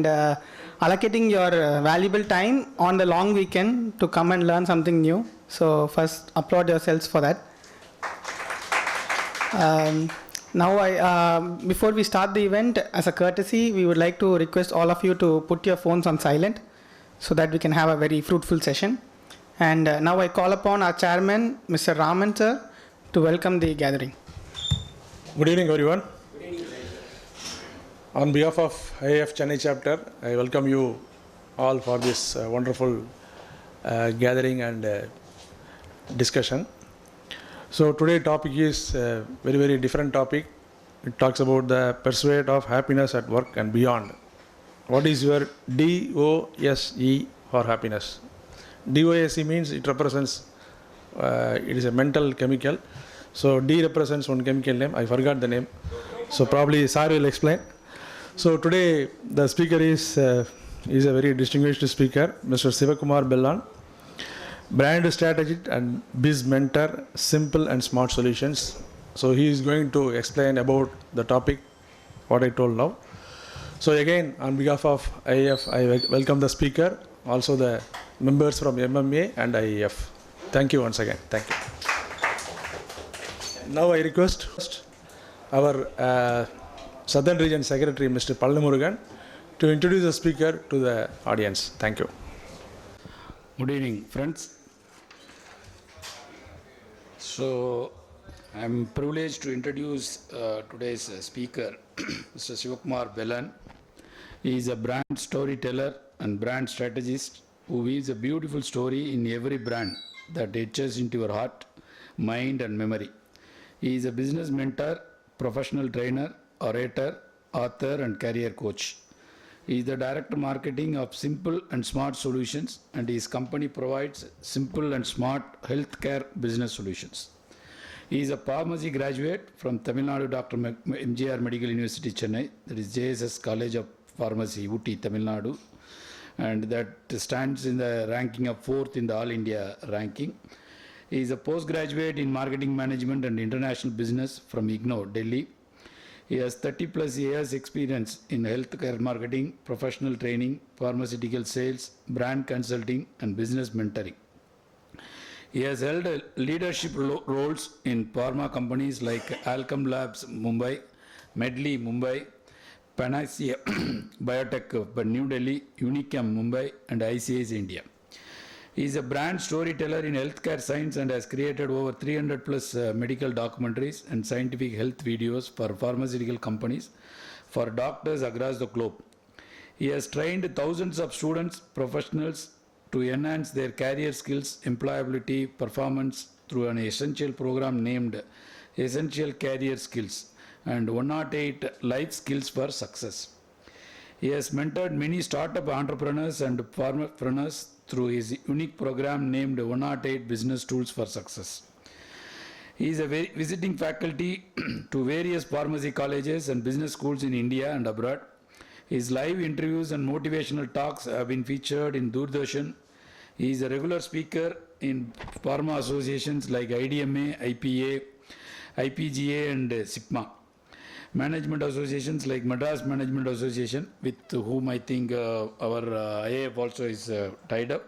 uh, allocating your valuable time on the long weekend to come and learn something new. So first, applaud yourselves for that. Before we start the event, as a courtesy, we would like to request all of you to put your phones on silent so that we can have a very fruitful session. And now I call upon our chairman, Mr. Raman sir, to welcome the gathering. Good evening, everyone. Good evening. On behalf of IAF Chennai chapter, I welcome you all for this wonderful gathering and discussion. So today's topic is a very, very different topic. It talks about the pursuit of happiness at work and beyond. What is your D.O.S.E for happiness? D.O.S.E means it represents, it is a mental chemical. So D represents one chemical name. I forgot the name. So probably Sir will explain. So today the speaker is a very distinguished speaker, Mr. Sivakumar Bellan, brand strategist and biz mentor, simple and smart solutions. So he is going to explain about the topic, what I told now. So again, on behalf of IAF, I welcome the speaker, also the members from MMA and IAF. Thank you once again. Thank you. Now I request our Southern Region Secretary, Mr. Pallamurugan, to introduce the speaker to the audience. Thank you. Good evening, friends. So, I am privileged to introduce today's speaker, Mr. Sivakumar Bellan. He is a brand storyteller and brand strategist who weaves a beautiful story in every brand that etches into your heart, mind, and memory. He is a business mentor, professional trainer, orator, author, and career coach. He is the director marketing of Simple and Smart Solutions, and his company provides simple and smart healthcare business solutions. He is a pharmacy graduate from Tamil Nadu Dr. MGR Medical University, Chennai, that is JSS College of Pharmacy, Ooty, Tamil Nadu, and that stands in the ranking of 4th in the All India ranking. He is a postgraduate in marketing management and international business from IGNOU, Delhi. He has 30 plus years experience in healthcare marketing, professional training, pharmaceutical sales, brand consulting, and business mentoring. He has held leadership roles in pharma companies like Alchem Labs Mumbai, Medley Mumbai, Panacea Biotech New Delhi, Unichem Mumbai, and ICS India. He is a brand storyteller in healthcare science and has created over 300 plus medical documentaries and scientific health videos for pharmaceutical companies for doctors across the globe. He has trained thousands of students, professionals to enhance their career skills, employability, performance through an essential program named Essential Career Skills and 108 Life Skills for Success. He has mentored many startup entrepreneurs and pharmapreneurs through his unique program named 108 Business Tools for Success. He is a visiting faculty to various pharmacy colleges and business schools in India and abroad. His live interviews and motivational talks have been featured in Doordarshan. He is a regular speaker in pharma associations like IDMA, IPA, IPGA, and SIPMA. Management associations like Madras Management Association, with whom I think our IAF also is tied up,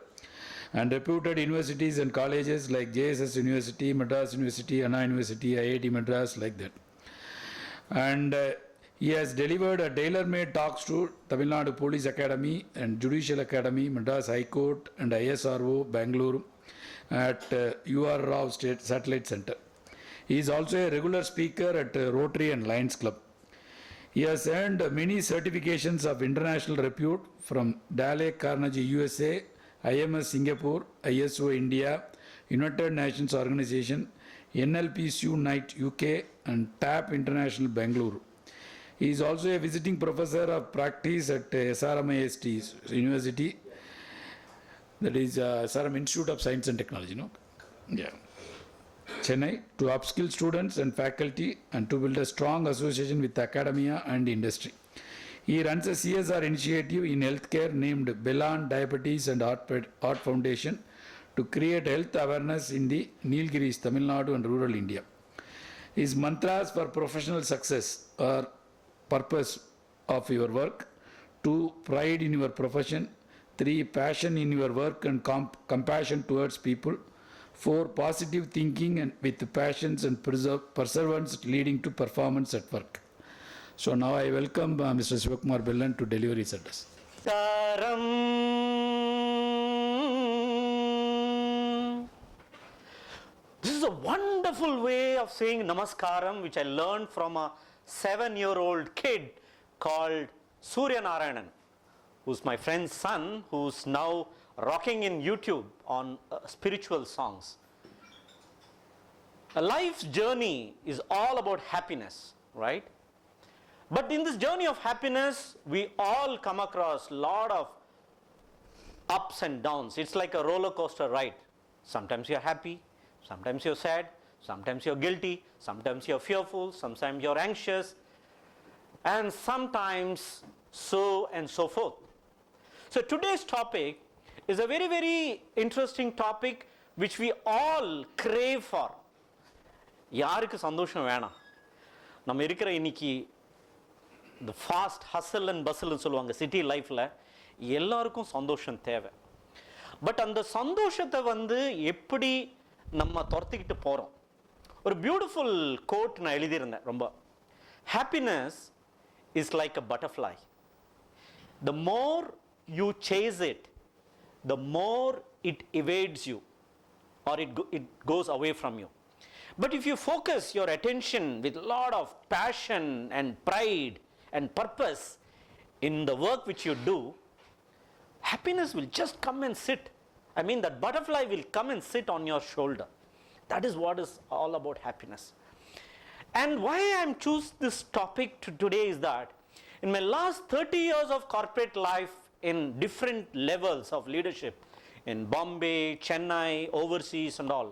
and reputed universities and colleges like JSS University, Madras University, Anna University, IIT Madras, like that. And he has delivered a tailor-made talks to Tamil Nadu Police Academy and Judicial Academy, Madras High Court, and ISRO, Bangalore, at UR Rao State Satellite Center. He is also a regular speaker at Rotary and Lions Club. He has earned many certifications of international repute from Dale Carnegie USA, IMS Singapore, ISO India, United Nations Organization, NLPSU Knight UK, and TAP International Bangalore. He is also a visiting professor of practice at SRMIST University, that is SRM Institute of Science and Technology, no? Yeah. Chennai, to upskill students and faculty and to build a strong association with academia and industry. He runs a CSR initiative in healthcare named Bellan Diabetes and Heart Foundation to create health awareness in the Nilgiris, Tamil Nadu and rural India. His mantras for professional success are purpose of your work, 2, pride in your profession. 3, passion in your work and compassion towards people. 4, positive thinking and with passions and perseverance leading to performance at work. So now I welcome Mr. Sivakumar Bellan to deliver his address. This is a wonderful way of saying namaskaram, which I learned from a 7-year-old kid called Surya Narayanan, who's my friend's son, who's now rocking in YouTube on spiritual songs. A life's journey is all about happiness, right? But in this journey of happiness, we all come across a lot of ups and downs. It's like a roller coaster ride. Sometimes you're happy, sometimes you're sad, sometimes you're guilty, sometimes you're fearful, sometimes you're anxious, and sometimes so and so forth. So today's topic is a very, very interesting topic which we all crave for. யாருக்கு சந்தோஷம் வேணாம்? நம்ம இருக்கிற இன்னைக்கு the fast hustle and bustle ன்னு சொல்லுவாங்க city லைஃப்ல, எல்லாருக்கும் சந்தோஷம் தேவை. பட் அந்த சந்தோஷத்தை எப்படி நம்ம துரத்திக்கிட்டு போறோம்? ஒரு பியூட்டிஃபுல் கோட் நான் எழுதியிருந்தேன். ரொம்ப happiness is like a butterfly. The more you chase it, the more it evades you, or it goes away from you. But if you focus your attention with a lot of passion and pride and purpose in the work which you do, happiness will just come and sit. I mean, that butterfly will come and sit on your shoulder. That is what is all about happiness. And why I am choose this topic today is that in my last 30 years of corporate life in different levels of leadership in Bombay, Chennai, overseas and all,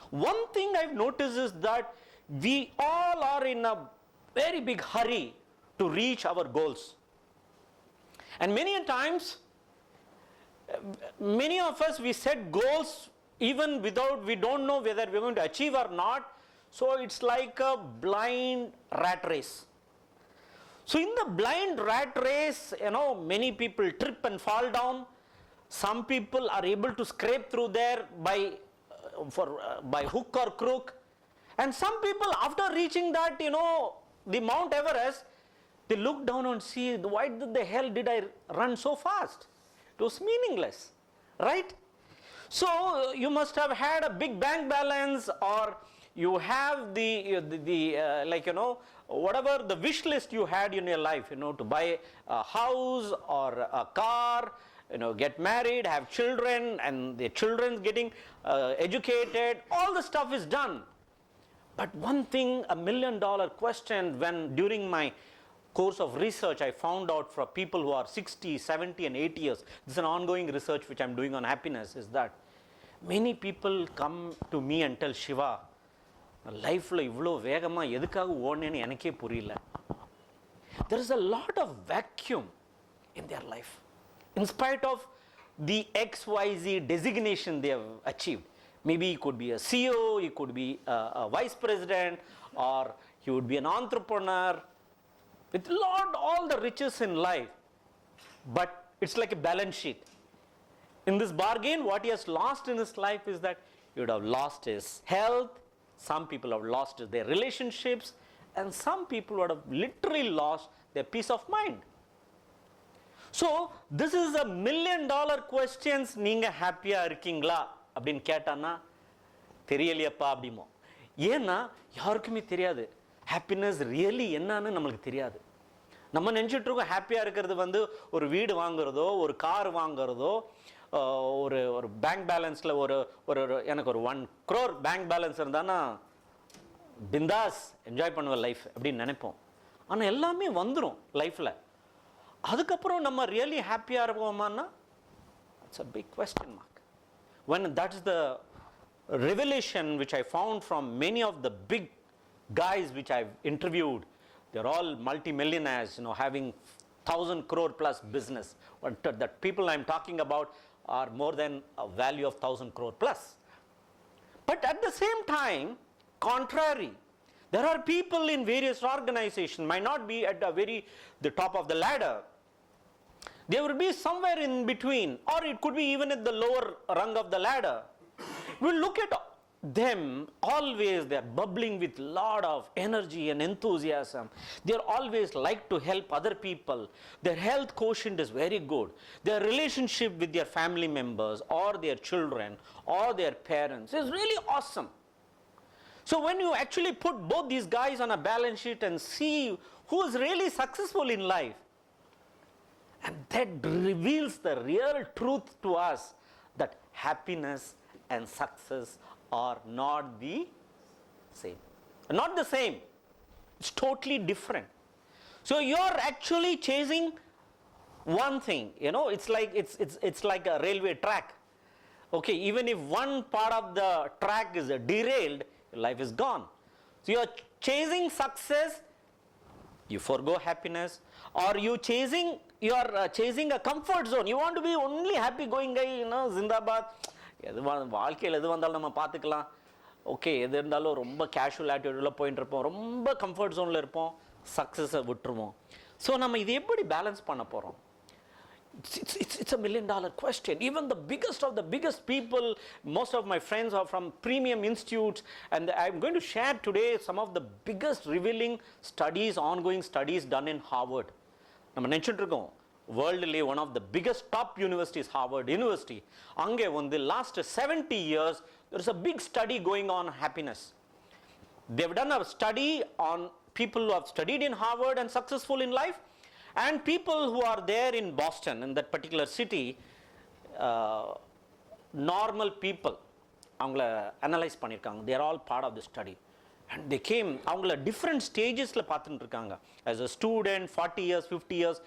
one thing I've noticed is that we all are in a very big hurry to reach our goals. And many times, many of us, we set goals even without, we don't know whether we're going to achieve or not. So it's like a blind rat race. So in the blind rat race, many people trip and fall down. Some people are able to scrape through there by hook or crook. And some people, after reaching that, the Mount Everest, they look down and see, why the hell did I run so fast? It was meaningless, right? So you must have had a big bank balance, or you have whatever the wish list you had in your life, to buy a house or a car, get married, have children, and the children's getting educated. All the stuff is done. But one thing, $1 million question, when during my course of research I found out from people who are 60, 70 and 80 years, this is an ongoing research which I'm doing on happiness, is that many people come to me and tell, Shiva, லைஃப்ல இவ்வளோ வேகமாக எதுக்காக ஓடனேன்னு எனக்கே புரியல. There is a lot of vacuum in their life, in spite of the XYZ designation they have achieved. Maybe he could be a CEO, he could be a vice president, or he would be an entrepreneur with all the riches in life. But it's like a balance sheet. In this bargain, what he has lost in his life is that he would have lost his health, some people have lost their relationships, and some people would have literally lost their peace of mind. So this is a $1 million questions. நீங்க ஹாப்பியா இருக்கீங்களா அப்படின்னு கேட்டானா தெரியலையப்பா அப்படிமோ. ஏன்னா யாருக்குமே தெரியாது happiness really என்னன்னு நம்மளுக்கு தெரியாது. நம்ம நினைச்சிட்டு இருக்கோம் ஹாப்பியா இருக்கிறது ஒரு வீடு வாங்குறதோ, ஒரு கார் வாங்குறதோ, ஒரு பேங்க் பேலன்ஸ்ல ஒரு எனக்கு ஒரு 1 crore பேங்க் பேலன்ஸ் இருந்தானா பிந்தாஸ் என்ஜாய் பண்ணுவேன் லைஃப் அப்படின்னு நினைப்போம். ஆனால் எல்லாமே வந்துடும் லைஃப்ல. அதுக்கப்புறம் நம்ம ரியலி ஹாப்பியா இருப்போமான்னா it's a big question mark. When that's the revelation which I found from many of the big guys which I've interviewed, they're all multi-millionaires, having 1,000 crore plus business. The people I'm talking about are more than a value of 1,000 crore plus. But at the same time, contrary, there are people in various organizations, might not be at the top of the ladder, They will be somewhere in between, or it could be even at the lower rung of the ladder. We'll look at them, always they're bubbling with lot of energy and enthusiasm. They're always like to help other people. Their health quotient is very good. Their relationship with their family members or their children or their parents is really awesome. So when you actually put both these guys on a balance sheet and see who is really successful in life, and that reveals the real truth to us that happiness and success are not the same. Not the same. It's totally different. So you're actually chasing one thing, it's like a railway track. Okay, even if one part of the track is derailed, your life is gone. So you're chasing success, you forgo happiness, or you're chasing a comfort zone. You want to be only happy going guy, Zindabad. வாழ்க்கையில் எது வந்தாலும் நம்ம பார்த்துக்கலாம். Okay, எது இருந்தாலும் ரொம்ப casual ஆட்டிடியூடில் போயிட்டு இருப்போம், ரொம்ப கம்ஃபர்ட் ஜோனில் இருப்போம், சக்ஸஸை விட்டுருவோம். ஸோ நம்ம இதை எப்படி பேலன்ஸ் பண்ண போகிறோம்? It's a $1 million question. Even the biggest of the biggest people, most of my friends are from premium institutes, and I'm going to share today some of the biggest revealing studies, ongoing studies done in Harvard. நம்ம நினச்சிட்டு இருக்கோம் worldly one of the biggest top universities, Harvard University. Ange the last 70 years there is a big study going on happiness. They've done a study on people who have studied in Harvard and successful in life, and people who are there in Boston, in that particular city, normal people. Avangala analyze பண்ணிருக்காங்க. They are all part of the study. And they came, avangala different stagesல பார்த்துட்டு இருக்காங்க. As a student, 40 years, 50 years,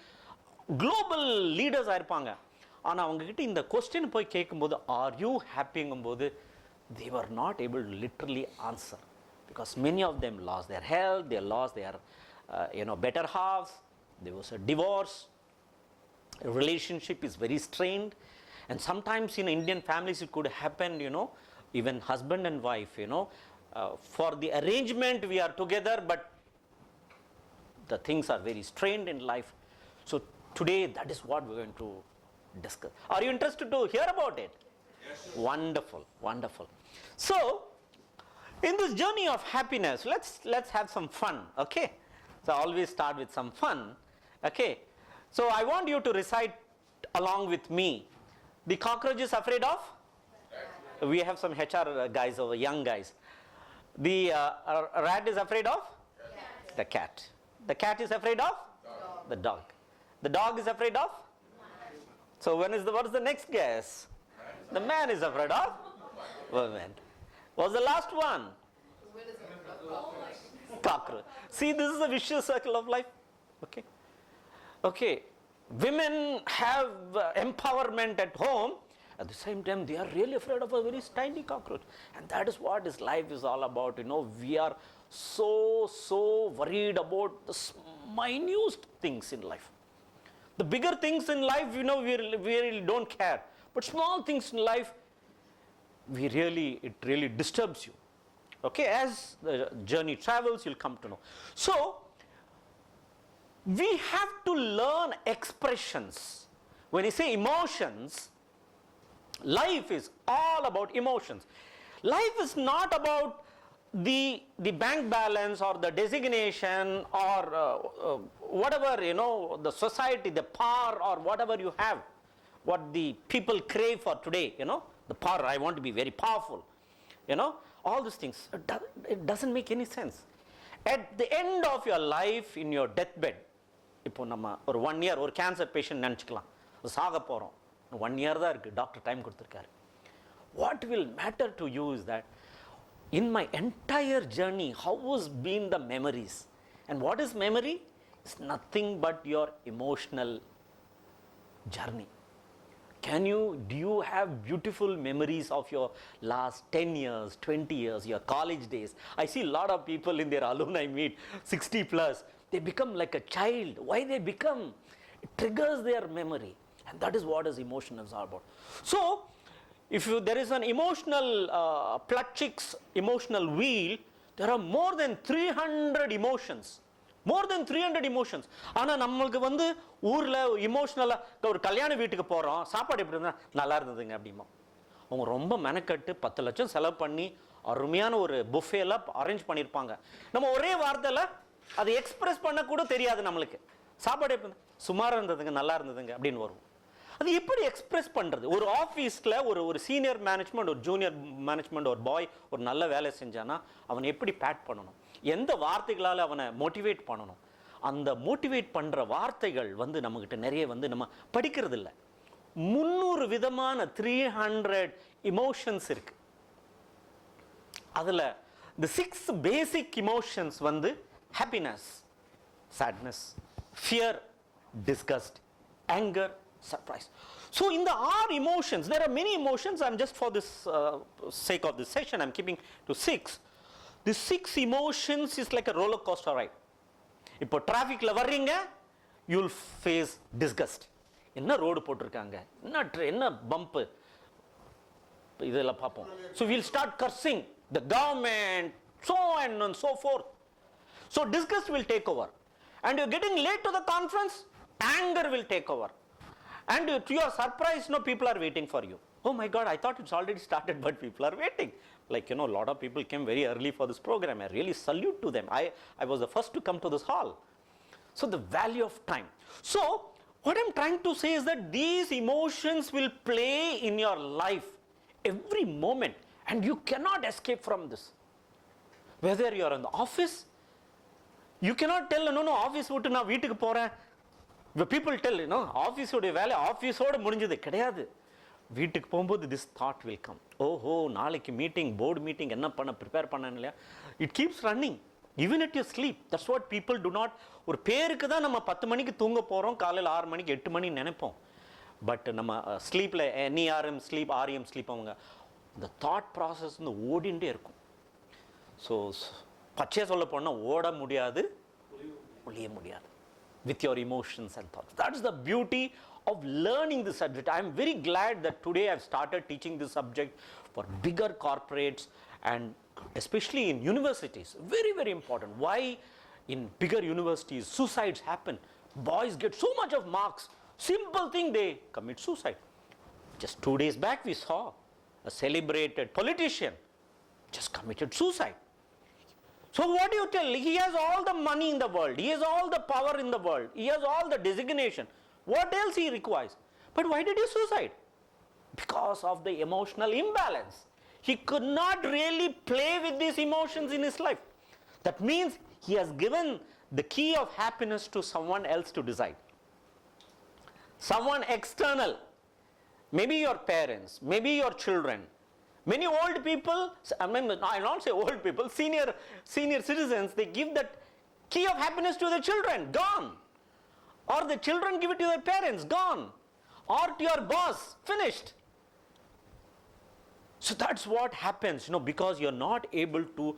global leaders ஆயிருப்பாங்க. ஆனால் அவங்ககிட்ட இந்த question போய் கேட்கும்போது are you ஹாப்பிங்கும்போது they were not able to literally answer, because many of them lost their health, they lost their better halves, there was a divorce, a relationship is very strained, and sometimes in Indian families it could happen, even husband and wife, for the arrangement we are together, but the things are very strained in life. So today that is what we're going to discuss. Are you interested to hear about it? Yes. Wonderful, wonderful. So in this journey of happiness, let's have some fun, okay? So I always start with some fun, okay? So I want you to recite along with me. The cockroach is afraid of? We have some HR guys over, young guys. The rat is afraid of? Cat. The cat. The cat is afraid of? Dog. The dog. The dog is afraid of? Man. So what is the next guess? Man. The man is afraid of? Woman. What's the last one? Cockroach. See, this is a vicious circle of life. Okay. Okay. Women have empowerment at home. At the same time, they are really afraid of a very tiny cockroach. And that is what this life is all about. We are so worried about the minute things in life. The bigger things in life, we really don't care. But small things in life, it really disturbs you. Okay, as the journey travels, you'll come to know. So, we have to learn expressions. When you say emotions, life is all about emotions. Life is not about the bank balance or the designation or whatever, the society, the power or whatever you have, what the people crave for today, the power, I want to be very powerful, all these things, it doesn't make any sense. At the end of your life, in your deathbed, இப்போ நம்ம ஒரு 1 year ஒரு cancer patient நினச்சிக்கலாம், சாக போகிறோம், 1 year தான் இருக்குது, doctor time கொடுத்துருக்காரு. What will matter to you is that in my entire journey, how has been the memories? And what is memory? It's nothing but your emotional journey. Do you have beautiful memories of your last 10 years, 20 years, your college days? I see a lot of people in their alumni meet, 60 plus, they become like a child. Why they become? It triggers their memory. And that is what is emotion is all about. So, if there is an emotional Plutchik's emotional wheel, there are more than 300 emotions. more than 300 emotions. ஆனா நம்மளுக்கு வந்து ஊர்ல இமோஷனலா ஒரு கல்யாண வீட்டுக்கு போறோம், சாப்பாடு எப்படி இருந்தா நல்லா இருந்ததுங்க அப்படிமா. அவங்க ரொம்ப மெனக்கட்டு 10 லட்சம் செலவு பண்ணி அருமையான ஒரு புஃபேல அரேஞ்ச் பண்ணியிருப்பாங்க. நம்ம ஒரே வார்த்தையில அதை எக்ஸ்பிரஸ் பண்ண கூட தெரியாது நம்மளுக்கு. சாப்பாடு எப்படி சுமாரா இருந்ததுங்க நல்லா இருந்ததுங்க அப்படின்னு வரும். அது எப்படி எக்ஸ்பிரஸ் பண்றது? ஒரு ஆஃபீஸ்ல ஒரு சீனியர் மேனேஜ்மெண்ட், ஒரு ஜூனியர் மேனேஜ்மெண்ட், ஒரு பாய் ஒரு நல்ல வேலை செஞ்சானா அவனை எப்படி பேட் பண்ணணும், எந்த வார்த்தைகளால் அவனை மோட்டிவேட் பண்ணணும், அந்த மோட்டிவேட் பண்ற வார்த்தைகள் வந்து நம்மகிட்ட நிறைய வந்து நம்ம படிக்கிறது இல்லை. 300 விதமான 300 இமோஷன்ஸ் இருக்கு. அதுல the 6 பேசிக் இமோஷன்ஸ் வந்து happiness, sadness, fear, disgust, anger, surprise. So in the 6 emotions, there are many emotions. I'm just for this sake of this session, I'm keeping to 6. The 6 emotions is like a roller coaster ride. இப்போ டிராஃபிக்ல வர்றீங்க, you'll face disgust. என்ன road போட்டிருக்காங்க, என்ன pump, இதெல்லாம் பார்ப்போம். So we'll start cursing the government, so on and so forth. So disgust will take over. And you're getting late to the conference, anger will take over. And to your surprise, people are waiting for you. Oh my God, I thought it's already started, but people are waiting. Like, a lot of people came very early for this program. I really salute to them. I was the first to come to this hall. So the value of time. So what I'm trying to say is that these emotions will play in your life every moment, and you cannot escape from this. Whether you're in the office, you cannot tell, no, office விட்டு நான் வீட்டுக்கு போறேன். People tell, office உடைய வேலை ஆஃபீஸோட முடிஞ்சது கிடையாது. வீட்டுக்கு போகும்போது this thought will come. ஓஹோ, நாளைக்கு மீட்டிங், போர்டு மீட்டிங் என்ன பண்ண ப்ரிப்பேர் பண்ணேன் இல்லையா? It keeps running even at your sleep. That's what people do not. ஒரு பேருக்கு தான் நம்ம 10 மணிக்கு தூங்க போறோம், காலையில் 6 மணிக்கு 8 மணி நினைப்போம். பட் நம்ம ஸ்லீப்ல NERM ஸ்லீப், REM ஸ்லீப், அவங்க இந்த தாட் ப்ராசஸ் வந்து ஓடிண்டே இருக்கும். ஸோ பச்சையா சொல்ல போனா ஓட முடியாது, ஒளிய முடியாது with your emotions and thoughts. That's the beauty of learning this subject. I am very glad that today I've started teaching this subject for bigger corporates and especially in universities. Very, very important. Why in bigger universities suicides happen? Boys get so much of marks. Simple thing, they commit suicide. Just 2 days back we saw a celebrated politician just committed suicide. So what do you tell? He has all the money in the world. He has all the power in the world. He has all the designation. What else he requires? But why did he suicide? Because of the emotional imbalance. He could not really play with these emotions in his life. That means he has given the key of happiness to someone else to decide. Someone external. Maybe your parents, maybe your children. Many old people, I will not say old people, senior citizens, they give that key of happiness to their children, gone. Or the children give it to their parents, gone. Or to your boss, finished. So that's what happens, because you're not able to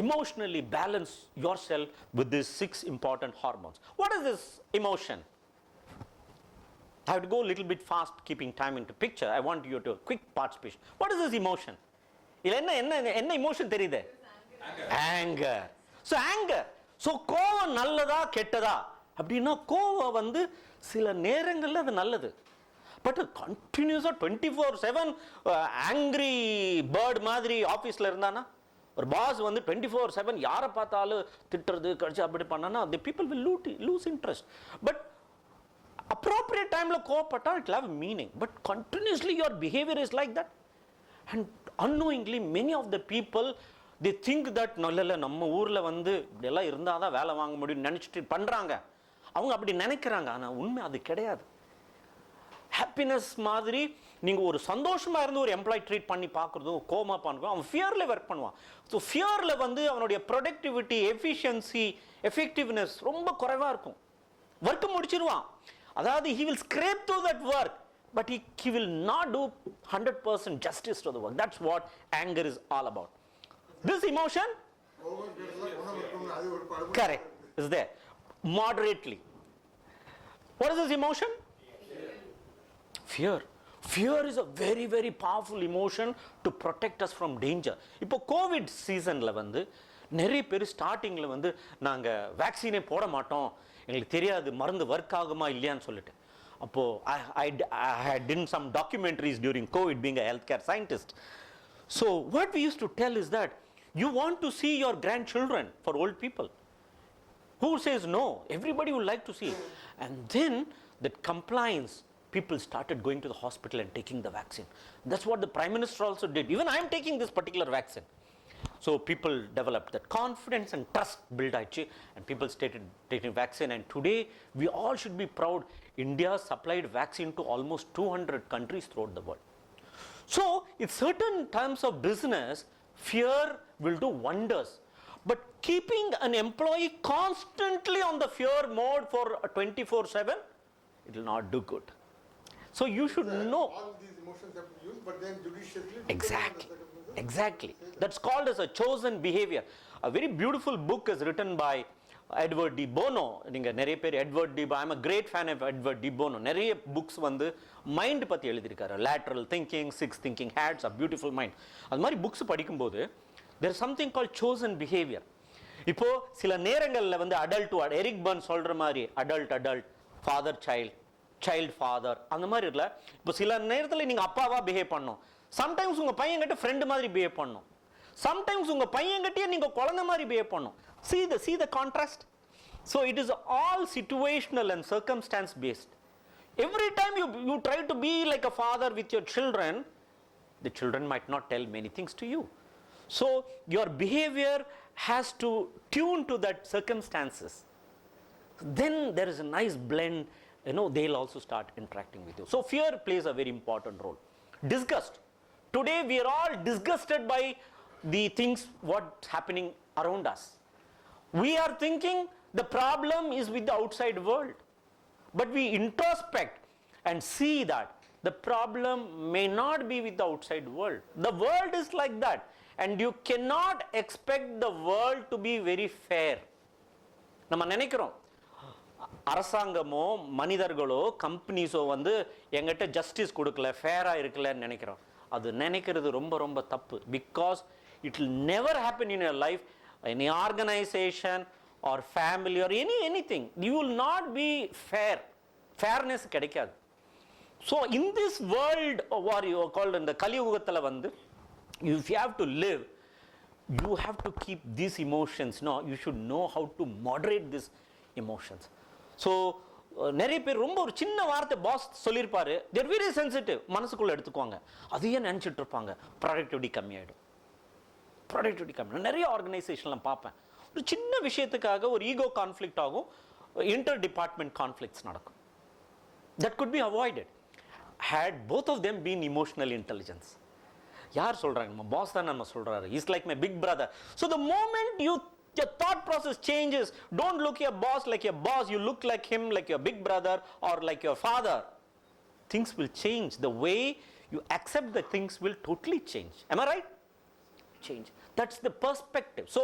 emotionally balance yourself with these 6 important hormones. What is this emotion? I have to go a little bit fast, keeping time into picture. I want you to quick participation. What is this emotion? என்ன emotion தெரியுது? Anger. So anger. So கோவம் நல்லதா கெட்டதா அப்படின்னா, கோவம் வந்து சில நேரங்கள்ல அது நல்லது. பட் கண்டினியூஸா 24/7 ஆங்கிரி பேர்ட் மாதிரி ஆஃபீஸ்ல இருந்தானா, ஒரு பாஸ் வந்து 24/7 யாரை பார்த்தாலும் திட்டுறது, கடிச்சு அப்படி பண்ணானா, the people will lose interest. But appropriate time la கோவப்பட்டா it will have meaning. But continuously your behavior is like that, and unknowingly many of the people they think that நல்ல நம்ம ஊர்ல வந்து இப்படி எல்லாம் இருந்தாதான் வேலை வாங்க முடியும் நினைச்சிட்டு பண்றாங்க. அவங்க அப்படி நினைக்கிறாங்க, ஆனா உண்மை அது கிடையாது. ஹாப்பினஸ் மாதிரி நீங்க ஒரு சந்தோஷமா இருந்து ஒரு எம்ப்ளாய் ட்ரீட் பண்ணி பார்க்கறதும் கோமா பண்ணுறோம், அவன் ஃபியர்ல ஒர்க் பண்ணுவான். ஸோ ஃபியர்ல வந்து அவனுடைய ப்ரொடக்டிவிட்டி, எஃபிஷியன்சி, எஃபெக்டிவ்னஸ் ரொம்ப குறைவா இருக்கும். ஒர்க் முடிச்சிருவான், அதாவது he will scrape through that work, but he will not do 100% justice to the work. That's what anger is all about. This emotion, correct, is there moderately. What is this emotion? Fear. Fear is a very, very powerful emotion to protect us from danger. இப்போ Covid சீசன்ல வந்து நிறைய பேர் ஸ்டார்டிங்கில் வந்து நாங்கள் வேக்சினே போட மாட்டோம், எங்களுக்கு தெரியாது மருந்து ஒர்க் ஆகுமா இல்லையான்னு சொல்லிட்டு. அப்போது I had done some documentaries during COVID being a healthcare scientist. So what we used to tell is that you want to see your grandchildren for old people. Who says no? Everybody would like to see. And then that compliance, people started going to the hospital and taking the vaccine. That's what the Prime Minister also did. Even I am taking this particular vaccine. So people developed that confidence and trust built and people started taking vaccine. And today we all should be proud. India supplied vaccine to almost 200 countries throughout the world. So in certain terms of business, fear will do wonders. But keeping an employee constantly on the fear mode for 24/7, it will not do good. So you should know. All these emotions have to use, but then judiciously. Exactly. That's called as a chosen behavior. A very beautiful book is written by Edward D. Bono. நீங்க நிறைய பேர் Edward D. I'm a great fan of Edward D. Bono. நிறைய books வந்து mind பத்தி எழுதியிருக்காரு. Lateral thinking, six thinking hats, a beautiful mind. அது மாதிரி books படிக்கும்போது there is something called chosen behavior. இப்போ சில நேரங்கள்ல வந்து adult to எரிக் பர்ன் சொல்ற மாதிரி adult father child father அந்த மாதிரி இல்ல. இப்போ சில நேரத்துல நீங்க அப்பாவா பிஹேவ் பண்ணணும். சம்டைம்ஸ் உங்க பையன் கிட்ட ஃப்ரெண்ட் மாதிரி பிஹேவ் பண்ணணும். சம்டைம்ஸ் உங்க பையன் கிட்டயே நீங்க குழந்தை மாதிரி பிஹேவ் பண்ணணும். See the contrast. So it is all situational and circumstance based. Every time you try to be like a father with your children, the children might not tell many things to you. So your behavior has to tune to that circumstances. Then there is a nice blend, they'll also start interacting with you. So fear plays a very important role. Disgust. Today we are all disgusted by the things what's happening around us. We are thinking the problem is with the outside world, but we introspect and see that the problem may not be with the outside world. The world is like that, and you cannot expect the world to be very fair. நம்ம நினைக்கிறோம் அரசாங்கமோ மனிதர்களோ கம்பெனிஸோ வந்து எங்கிட்ட justice கொடுக்கல ஃபேரா இருக்கலன்னு நினைக்கிறோம். அது நினைக்கிறது ரொம்ப ரொம்ப தப்பு. Because it will never happen in your life, any organization or family or anything you will not be fair. Fairness கிடைக்காது. So in this world war you called இந்த கலியுகத்தில் வந்து if you have to live, you have to keep these emotions. No, you should know how to moderate these emotions. So நிறைய பேர் ரொம்ப ஒரு சின்ன வார்த்தை பாஸ் சொல்லியிருப்பாரு, தேர் வெரி சென்சிட்டிவ், மனசுக்குள்ள எடுத்துக்குவாங்க, அதையே நினச்சிட்டு இருப்பாங்க, ப்ரொடக்டிவிட்டி கம்மியாயிடும். நிறைய ஆர்கனைசேஷன்லாம் பார்ப்பேன், ஒரு சின்ன விஷயத்துக்காக ஒரு ஈகோ கான்ஃப்ளிக்ட் ஆகும், இன்டர் டிபார்ட்மெண்ட் கான்ஃப்ளிக்ட்ஸ் நடக்கும். That could be avoided had both of them been emotional intelligence. யார் சொல்றாங்க? நம்ம பாஸ் தான் நம்ம சொல்றாரு. He's like my big brother. So the moment your thought process changes, don't look your boss like your boss, you look like him like your big brother or like your father. Things will change. The way you accept the things will totally change. Am I right? Change. That's the perspective. So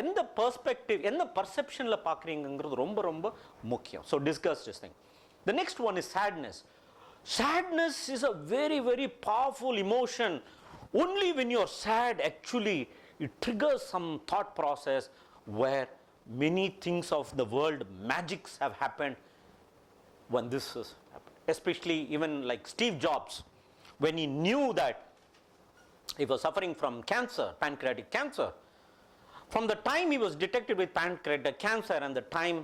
எந்த perspective, எந்த perceptionல பார்க்கறீங்கங்கிறது ரொம்ப ரொம்ப முக்கியம். So discuss this thing. The next one is sadness. Sadness is a very very powerful emotion. Only when you are sad, actually, it triggers some thought process where many things of the world, magics have happened when this has happened. Especially even like Steve Jobs, when he knew that he was suffering from cancer, pancreatic cancer. From the time he was detected with pancreatic cancer and the time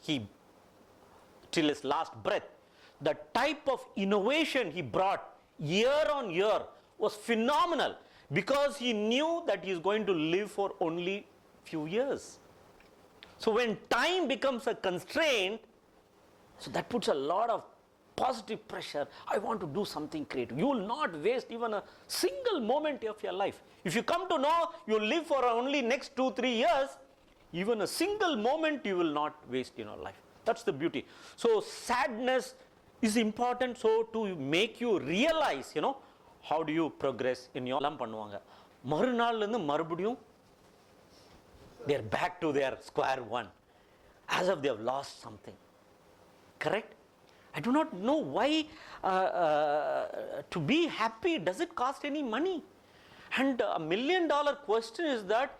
he, till his last breath, the type of innovation he brought year on year was phenomenal, because he knew that he is going to live for only few years. So when time becomes a constraint, so that puts a lot of positive pressure. I want to do something creative. You will not waste even a single moment of your life. If you come to know you live for only next 2-3 years, even a single moment you will not waste in your life. That's the beauty. So sadness is important, so to make you realize, how do you progress in your lam பண்ணுவாங்க. மறுநாள்ல இருந்து மறுபடியும் they are back to their square one, as if they have lost something. Correct? I do not know why to be happy, does it cost any money? And $1 million question is that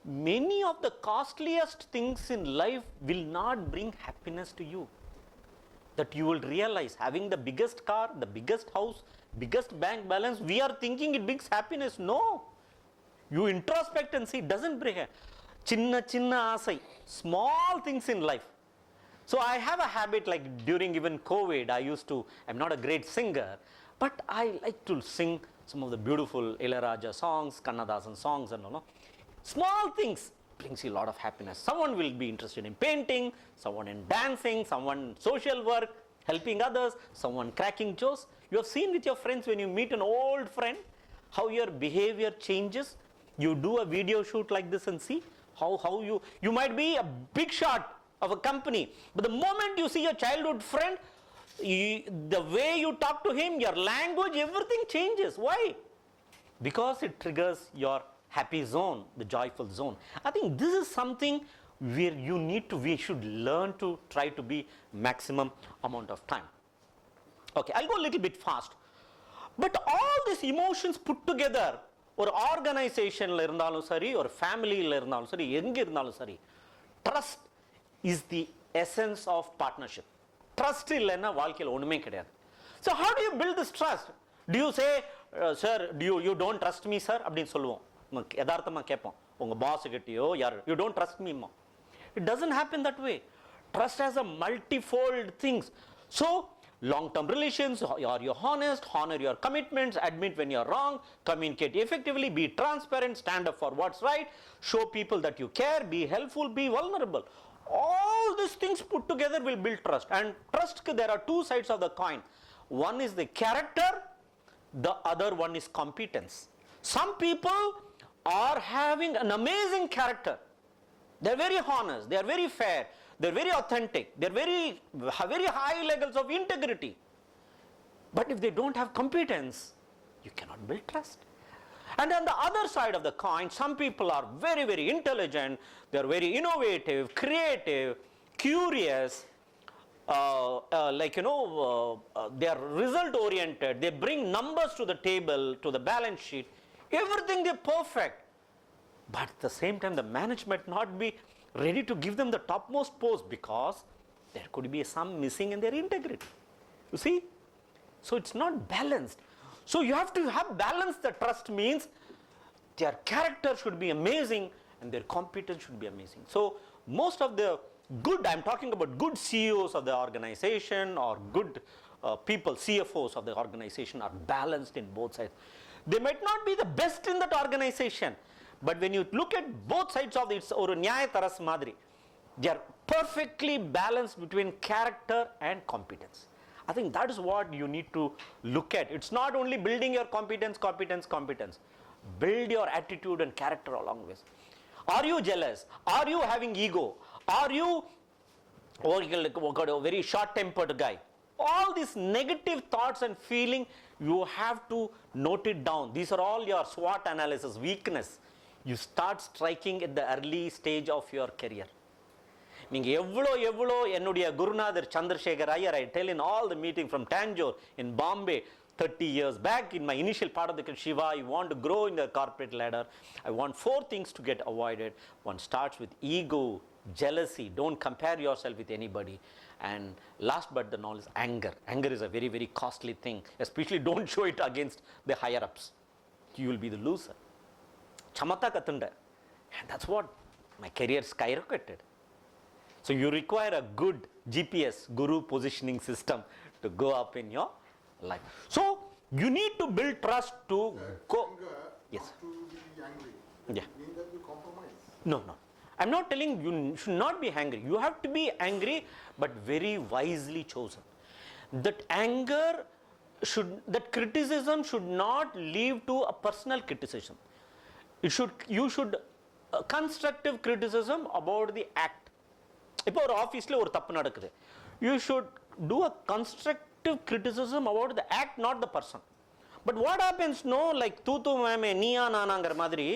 many of the costliest things in life will not bring happiness to you. That you will realize, having the biggest car, the biggest house, biggest bank balance, we are thinking it brings happiness. No. You introspect and see, it doesn't bring a chinna asai, small things in life. So I have a habit, like during even COVID, I'm not a great singer, but I like to sing some of the beautiful Ilayaraja songs, Kannadasan songs and all. Small things brings you a lot of happiness. Someone will be interested in painting, someone in dancing, someone social work, helping others, someone cracking jokes. You have seen with your friends when you meet an old friend, how your behavior changes. You do a video shoot like this and see how you might be a big shot of a company, but the moment you see your childhood friend, the way you talk to him, your language, everything changes. Why? Because it triggers your happy zone, the joyful zone. I think this is something where we should learn to try to be maximum amount of time. Okay, I'll go a little bit fast. But all these emotions put together, or organization la irundhalum sari, or family la irundhalum sari, enga irundhalum sari, trust is the essence of partnership. Trust illena vaalkiyila onnume kediyadu. So how do you build this trust? Do you say, sir, you don't trust me, sir? Appdi solluvom. Yadarthama keppom. Unga boss kittiyo yaru, you don't trust me, ma. It doesn't happen that way. Trust has a multifold things. So long-term relations, are you honest, honor your commitments, admit when you're wrong, communicate effectively, be transparent, stand up for what's right, show people that you care, be helpful, be vulnerable. All these things put together will build trust. And trust, there are two sides of the coin. One is the character, the other one is competence. Some people are having an amazing character. They are very honest, they are very fair, they are very authentic, they are very high levels of integrity. But if they don't have competence, you cannot build trust. And on the other side of the coin, some people are very, very intelligent, they are very innovative, creative, curious, they are result oriented, they bring numbers to the table, to the balance sheet, everything they are perfect. But at the same time, the management not be ready to give them the topmost post because there could be some missing in their integrity. You see? So it's not balanced. So you have to have balance. The trust means their character should be amazing and their competence should be amazing. So most of the good, I'm talking about good CEOs of the organization or good people, CFOs of the organization are balanced in both sides. They might not be the best in that organization, but when you look at both sides of it, or nyaya taras madri, they are perfectly balanced between character and competence. I think that is what you need to look at. It's not only building your competence. Build your attitude and character along with. Are you jealous? Are you having ego? Are you a very short-tempered guy? All these negative thoughts and feeling, you have to note it down. These are all your SWOT analysis, weakness. You start striking at the early stage of your career. Ennudiya Gurunadhar Chandrasekhar Iyer, I tell in all the meeting from Tanjore in Bombay 30 years back in my initial part of the Shiva, you want to grow in the corporate ladder. I want 4 things to get avoided. One starts with ego, jealousy, don't compare yourself with anybody. And last but not least, anger. Anger is a very, very costly thing. Especially don't show it against the higher ups. You will be the loser. Chamata katunda. And that's what my career skyrocketed. So you require a good GPS, guru positioning system to go up in your life. So you need to build trust to go. Anger, Yes. not to be angry. Yeah. Mean that you compromise. No. I'm not telling you should not be angry. You have to be angry, but very wisely chosen. That anger that criticism should not lead to a personal criticism. You should constructive criticism about the act. இப்போ ஒரு ஆஃபீஸில் ஒரு தப்பு நடக்குது. You should do a constructive criticism about the act, not the person. But what happens, like தூத்து மேமே நீயா நானாங்கிற மாதிரி,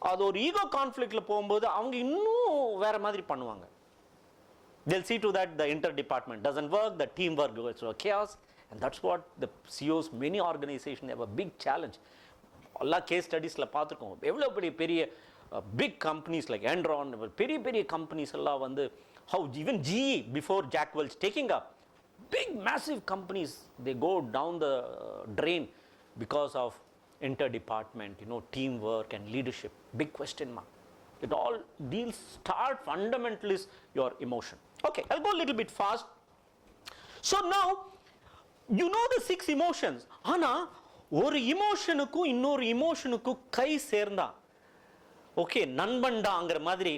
அது ஒரு ஈகோ கான்ஃப்ளிக்ட்ல போகும்போது அவங்க இன்னும் வேற மாதிரி பண்ணுவாங்க. They'll see to that the inter-department doesn't work, the teamwork goes to chaos, and that's what the CEOs, many organizations have a big challenge. எல்லா கேஸ் ஸ்டடீஸில் பார்த்துருக்கோம். எவ்வளோ பெரிய big companies like Enron, பெரிய companies எல்லாம் வந்து how even GE before Jack Welch taking up, big massive companies, they go down the drain because of interdepartment, teamwork and leadership. Big question mark. It all deals start fundamental is your emotion. Okay, I'll go a little bit fast. So now you know the 6 emotions. ஆனா ஒரு இமோஷனுக்கும் இன்னொரு இமோஷனுக்கும் கை சேர்ந்தா okay நண்பன்டாங்கிற மாதிரி,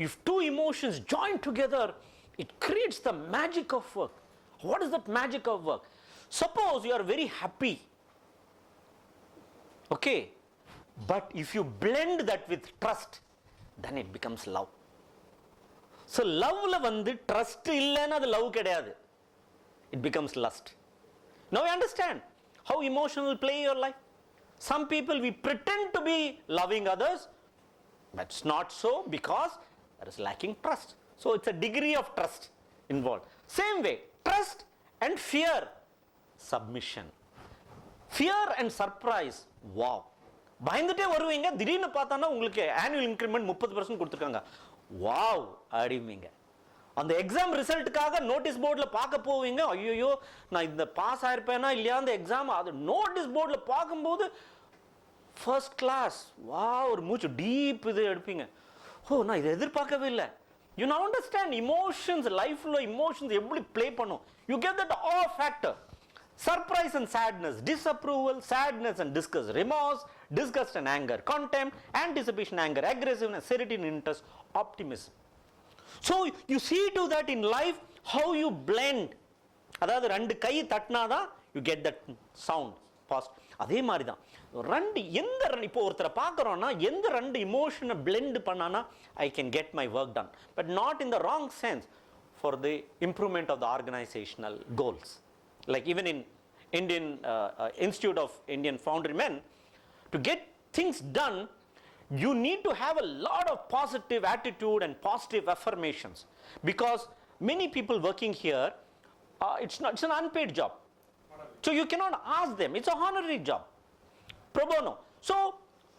if 2 emotions join together, it creates the magic of work. What is that magic of work? Suppose you are very happy, okay, but if you blend that with trust, then it becomes love. So love la vandu trust illana adu love kediyadu, it becomes lust. Now you understand how emotion will play your life. Some people, we pretend to be loving others, but it's not so because there is lacking trust. So it's a degree of trust involved. Same way, trust and fear, submission. Fear and surprise, wow. பயந்துட்டே வருவீங்க, திடீர்னு பார்த்தானா உங்களுக்கு annual increment 30% கொடுத்துருக்காங்க, wow அப்படிமீங்க. அந்த exam ரிசல்ட்டுக்காக notice போர்டில் பார்க்க போவீங்க, ஐயோ நான் இந்த பாஸ் ஆயிருப்பேனா இல்லையா அந்த எக்ஸாம், அது நோட்டீஸ் போர்டில் பார்க்கும்போது ஃபர்ஸ்ட் கிளாஸ், வா ஒரு மூச்சு டீப் இது எடுப்பீங்க, ஓ நான் இதை எதிர்பார்க்கவே இல்லை. யூ நவ் அண்டர்ஸ்டாண்ட் இமோஷன்ஸ், லைஃப்ல இமோஷன்ஸ் எப்படி ப்ளே பண்ணும். You get that all factor. Surprise and sadness, disapproval, sadness and disgust, remorse, disgust and anger, contempt, anticipation, anger, aggressiveness, serenity and interest, optimism. So you see to that in life how you blend. அதாவது ரெண்டு கை தட்டினாதான் you get that sound fast. அதே மாதிரி தான் எந்த இப்போ ஒருத்தரை பார்க்குறோன்னா எந்த ரெண்டு இமோஷனை blend பண்ணானா I can get my work done, but not in the wrong sense, for the improvement of the organizational goals. Like even in Indian Institute of Indian Foundrymen, to get things done, you need to have a lot of positive attitude and positive affirmations, because many people working here, it's an unpaid job, so you cannot ask them. It's a honorary job, pro bono. So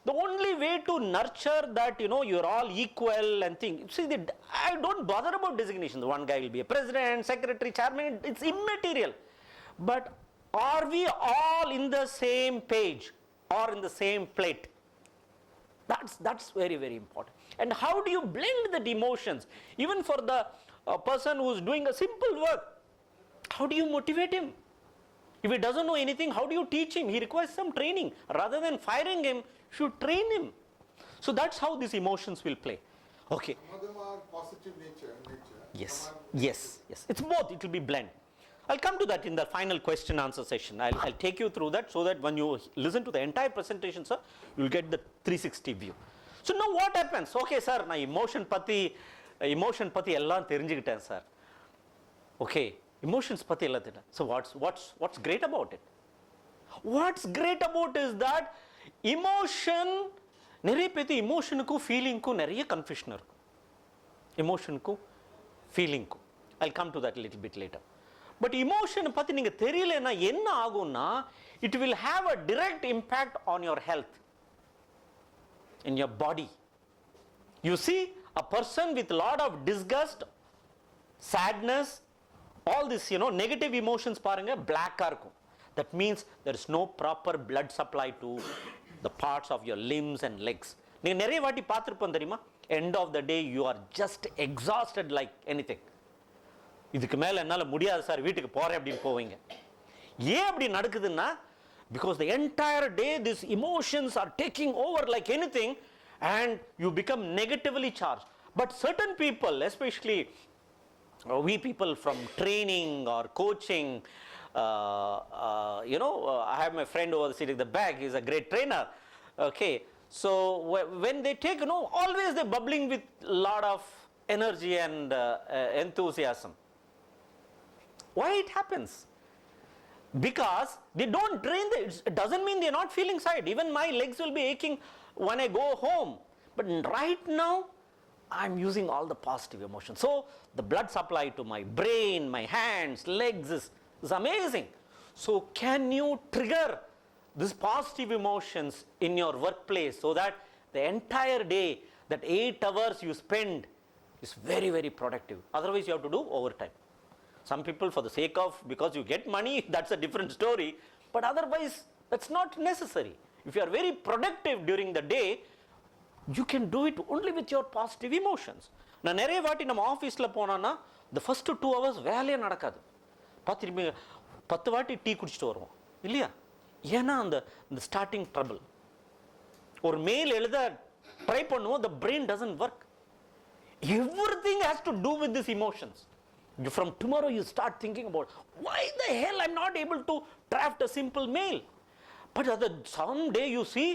the only way to nurture that, you're all equal and thing. See, I don't bother about designations. One guy will be a president, secretary, chairman. It's immaterial. But are we all in the same page or in the same plate? That's very, very important. And how do you blend the emotions? Even for the person who is doing a simple work, how do you motivate him? If he doesn't know anything, how do you teach him? He requires some training. Rather than firing him, you should train him. So that's how these emotions will play. Okay. Some of them are positive nature. Yes. It's both. It will be blend. I'll come to that in the final question answer session. I'll take you through that so that when you listen to the entire presentation, sir, you'll get the 360 view. So now what happens? Okay, sir, na emotion pati ellam therinjikiten, sir. Okay, emotions pati ella therinja. So what's great about it? What's great about is that emotion, neriya peti emotion ku feeling ku neriya confusion irukku. Emotion ku feeling ku. I'll come to that a little bit later. But emotion பத்தி நீங்க தெரியலனா என்ன ஆகும்னா, it will have a direct impact on your health, in your body. You see a person with a lot of disgust, sadness, all this negative emotions பாருங்க black-ஆ இருக்கும். That means there is no proper blood supply to the parts of your limbs and legs. நீங்க நிறைய வாட்டி பார்த்திருப்போம் தெரியுமா, end of the day you are just exhausted like anything. இதுக்கு மேல என்னால முடியாது சார், வீட்டுக்கு போறேன் அப்படின்னு போவீங்க. ஏன் அப்படி நடக்குதுன்னா, because the entire day these emotions are taking over like anything and you become negatively charged. But certain people, especially we people from training or coaching, I have my friend over sitting at the back, he's a great trainer. Okay, so when they take, always they're bubbling with a lot of energy and enthusiasm. Why it happens? Because they don't drain it doesn't mean they're not feeling sad. Even my legs will be aching when I go home, but right now I'm using all the positive emotions, so the blood supply to my brain, my hands, legs is amazing. So can you trigger these positive emotions in your workplace so that the entire day that 8 hours you spend is very, very productive. Otherwise, you have to do overtime. Some people, for the sake of, because you get money, that's a different story. But otherwise, that's not necessary. If you are very productive during the day, you can do it only with your positive emotions. நான் நிறைய வாட்டி நம்ம ஆஃபீஸில் போனோன்னா the first 2 hours வேலையே நடக்காது. பார்த்துருப்பீங்க, 10 வாட்டி டீ குடிச்சிட்டு வருவோம் இல்லையா? ஏன்னா அந்த ஸ்டார்டிங் ட்ரபிள். ஒரு மெயில் எழுத ட்ரை பண்ணுவோம், the brain doesn't work. Everything has to do with these emotions. From tomorrow you start thinking about, why the hell I'm not able to draft a simple mail? But someday you see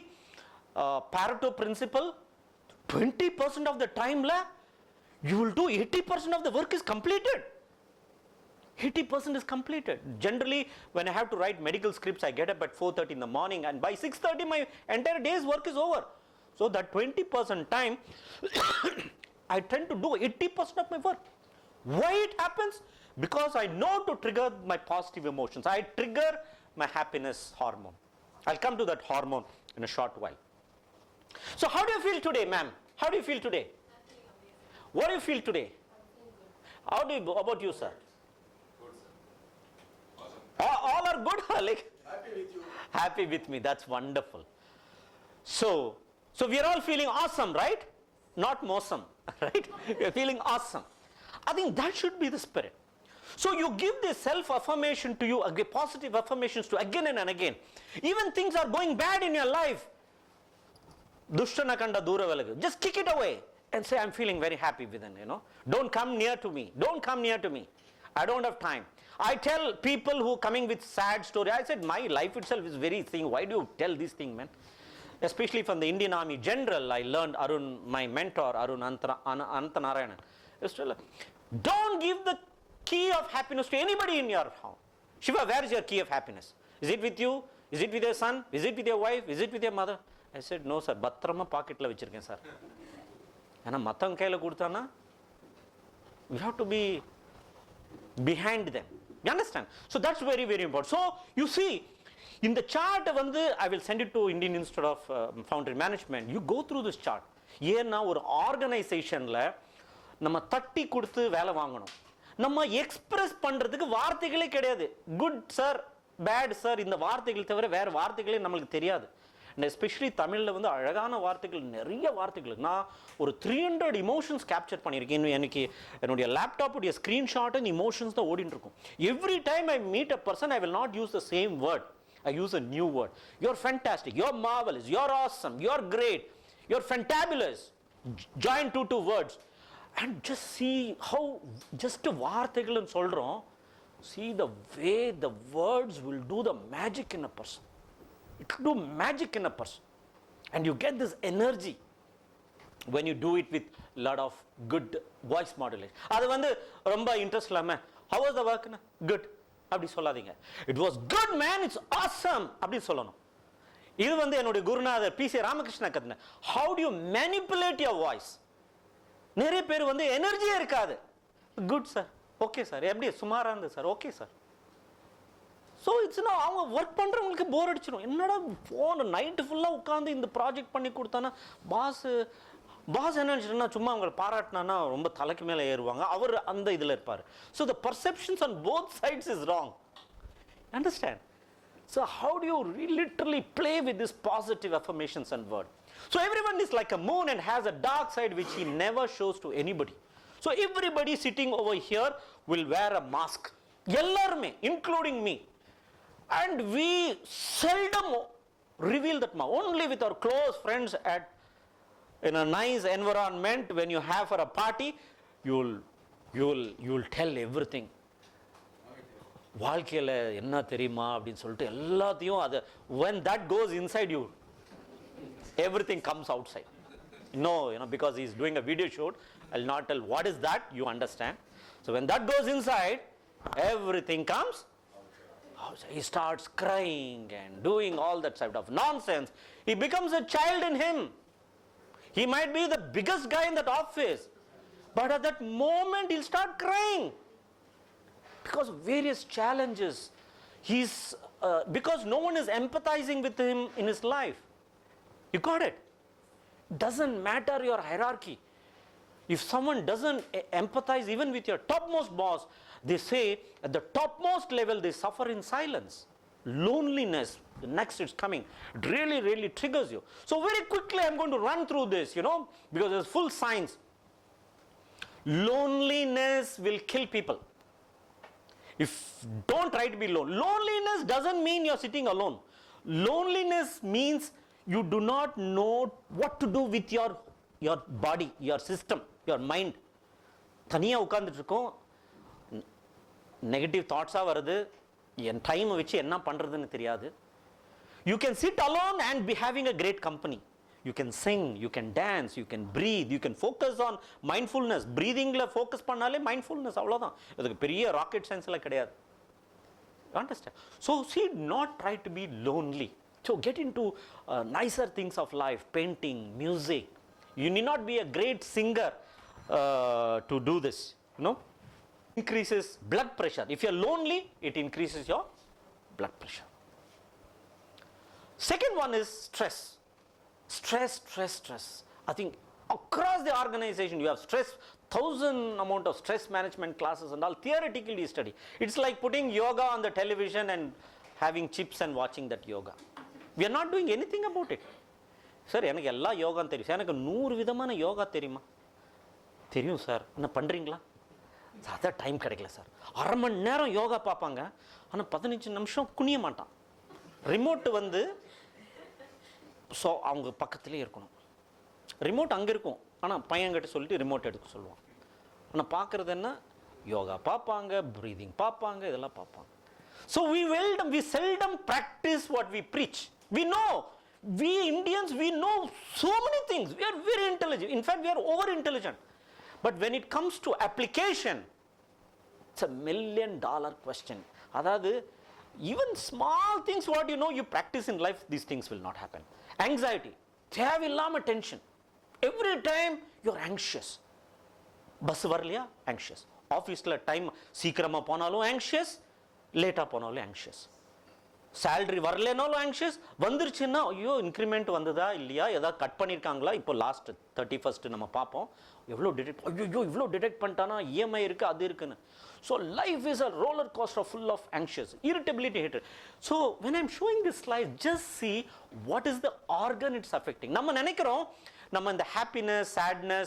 Pareto principle, 20% of the time you will do 80% of the work is completed. 80% is completed. Generally, when I have to write medical scripts, I get up at 4:30 in the morning, and by 6:30 my entire day's work is over. So that 20% time, I tend to do 80% of my work. Why it happens? Because I know to trigger my positive emotions. I trigger my happiness hormone. I'll come to that hormone in a short while. So how do you feel today, ma'am? How do you feel today? What do you feel today? How about you, sir? Good, sir. Awesome. All are good. Like Happy with you. happy with me. That's wonderful. So we are all feeling awesome, right? Not mosam, right? We are feeling awesome. I think that should be the spirit. So you give this self-affirmation to you, positive affirmations to again and again. Even things are going bad in your life. Dushtana kanda dura velagu. Just kick it away and say, I'm feeling very happy within, Don't come near to me. Don't come near to me. I don't have time. I tell people who coming with sad story, I said, my life itself is very thing. Why do you tell this thing, man? Especially from the Indian Army General, I learned my mentor, Arun Antanarayanan. Don't give the key of happiness to anybody in your home. Shiva, where is your key of happiness? Is it with you? Is it with your son? Is it with your wife? Is it with your mother? I said, no, sir. Batrama pocket la vechirken, sir. And matang kaila kudutana, we have to be behind them. You understand? So that's very, very important. So you see, in the chart, I will send it to Indian Institute of Foundry Management. You go through this chart. ஏன்னா ஒரு ஆர்கனைசேஷனில் நம்ம தட்டி கொடுத்து வேலை வாங்கணும். நம்ம express பண்ணுறதுக்கு வார்த்தைகளே கிடையாது. குட் சார், பேட் சார், இந்த வார்த்தைகள் தவிர வேறு வார்த்தைகளே நம்மளுக்கு தெரியாது. அண்ட் எஸ்பெஷலி தமிழில் அழகான வார்த்தைகள், நிறைய வார்த்தைகள். நான் ஒரு 300 இமோஷன்ஸ் கேப்சர் பண்ணியிருக்கேன். எனக்கு என்னுடைய லேப்டாப்புடைய ஸ்க்ரீன்ஷாட் அண்ட் இமோஷன்ஸ் தான் ஓடிட்டு இருக்கும். Every time I meet a person, I will not use the same word. I use a new word. You're fantastic. You're marvelous. You're awesome. You're great. You're fantabulous. Join two words. And just see how just vaarthaigal nu solrom. See the way the words will do the magic in a person. It will do magic in a person. And you get this energy when you do it with lot of good voice modulation. Adu romba interest illama, how was the work? Good. அப்படி சொல்லாதீங்க. It was good man, it's awesome அப்படி சொல்லணும். இது என்னுடைய குருநாதர் PC Ramakrishna கத்துன. How do you manipulate your voice? நிறைய பேர் எனர்ஜியே இருக்காது. குட் சார், ஓகே சார், எப்படி சுமாரா இருந்தது sir, okay sir. So it's அவங்க ஒர்க் பண்ணுறவங்களுக்கு போர் அடிச்சிடும். என்னடா ஃபோன் நைட்டு ஃபுல்லாக உட்காந்து இந்த ப்ராஜெக்ட் பண்ணி கொடுத்தானா பாஸ் என்ன நினச்சிட்டுனா சும்மா அவங்களை பாராட்டினா ரொம்ப தலைக்கு மேலே ஏறுவாங்க. அவர் அந்த இதில் இருப்பார். So the perceptions on both sides is wrong. Understand? So how do you literally play with this positive affirmations and word? So everyone is like a moon and has a dark side which he never shows to anybody. So everybody sitting over here will wear a mask. எல்லாருமே, including me. And we seldom reveal that mask. only with our close friends at in a nice environment. When you have for a party, you'll tell everything. வாழ்க்கையில் என்ன தெரியுமா அப்படின்னு சொல்லிட்டு எல்லாத்தையும் அது when that goes inside you, everything comes outside. No, because he's doing a video shoot, I'll not tell what is that, you understand. So when that goes inside, everything comes outside. He starts crying and doing all that type of nonsense. He becomes a child in him. He might be the biggest guy in that office, but at that moment he'll start crying because of various challenges. Because no one is empathizing with him in his life. You got it? Doesn't matter your hierarchy. If someone doesn't empathize even with your topmost boss, they say at the topmost level they suffer in silence. Loneliness, the next it's coming, it really, really triggers you. So very quickly I'm going to run through this, because there's full science. Loneliness will kill people. Don't try to be alone. Loneliness doesn't mean you're sitting alone. Loneliness means you do not know what to do with your body, your system, your mind. தனியாக உட்கார்ந்துட்டு இருக்கோம், negative தாட்ஸாக வருது, என் டைமை வச்சு என்ன பண்ணுறதுன்னு தெரியாது. You can sit alone and be having a great company. You can sing, you can dance, you can breathe, you can focus on mindfulness. Breathingல focus பண்ணாலே mindfulness, அவ்வளோதான். அதுக்கு பெரிய ராக்கெட் சயின்ஸ்லாம் கிடையாது. Understand? So see, not try to be lonely. So get into nicer things of life, painting, music. You need not be a great singer to do this. Increases blood pressure. If you're lonely, it increases your blood pressure. Second one is stress. Stress. I think across the organization you have stress, 1,000 amount of stress management classes and all theoretically study. It's like putting yoga on the television and having chips and watching that yoga. We are not doing anything about it. Sir, எனக்கு எல்லா யோகான்னு தெரியும் sir, எனக்கு 100 விதமான யோகா தெரியுமா? தெரியும் sir, என்ன பண்ணுறீங்களா? அதான் டைம் கிடைக்கல சார். அரை மணி நேரம் யோகா பார்ப்பாங்க, ஆனால் 15 நிமிஷம் குனிய மாட்டான். ரிமோட்டு ஸோ அவங்க பக்கத்துலேயே இருக்கணும். ரிமோட் அங்கே இருக்கும், ஆனால் பையன்கிட்ட சொல்லிட்டு ரிமோட் எடுக்க சொல்லுவான். ஆனால் பார்க்குறது என்ன? யோகா பார்ப்பாங்க, ப்ரீதிங் பார்ப்பாங்க, இதெல்லாம் பார்ப்பாங்க. So we seldom practice what we preach. We Indians, we know so many things. We are very intelligent. In fact, we are over intelligent. But when it comes to application, it's $1 million question. அதாவது even small things what you practice in life, these things will not happen. Anxiety, தேவையில்லாம tension. Every time you're anxious. Bus வரலையா anxious. ஆஃபீஸில் time சீக்கிரமாக போனாலும் anxious, லேட்டாக போனாலும் anxious. Salary வரலனாலும் anxious, வந்துருச்சுன்னா ஐயோ இன்க்ரிமெண்ட் வந்ததா இல்லையா, ஏதாவது கட் பண்ணியிருக்காங்களா, இப்போ லாஸ்ட் 31st நம்ம பார்ப்போம், எவ்வளோ டிடெக்ட், ஐயோ இவ்வளோ டிடெக்ட் பண்ணிட்டானா, இஎம்ஐ இருக்குது அது இருக்குன்னு. So life is a roller coaster full of anxious, irritability, hated. So when I'm showing this slide, just see what is the organ it's affecting. நம்ம நினைக்கிறோம் நம்ம இந்த ஹாப்பினஸ், சேட்னஸ்,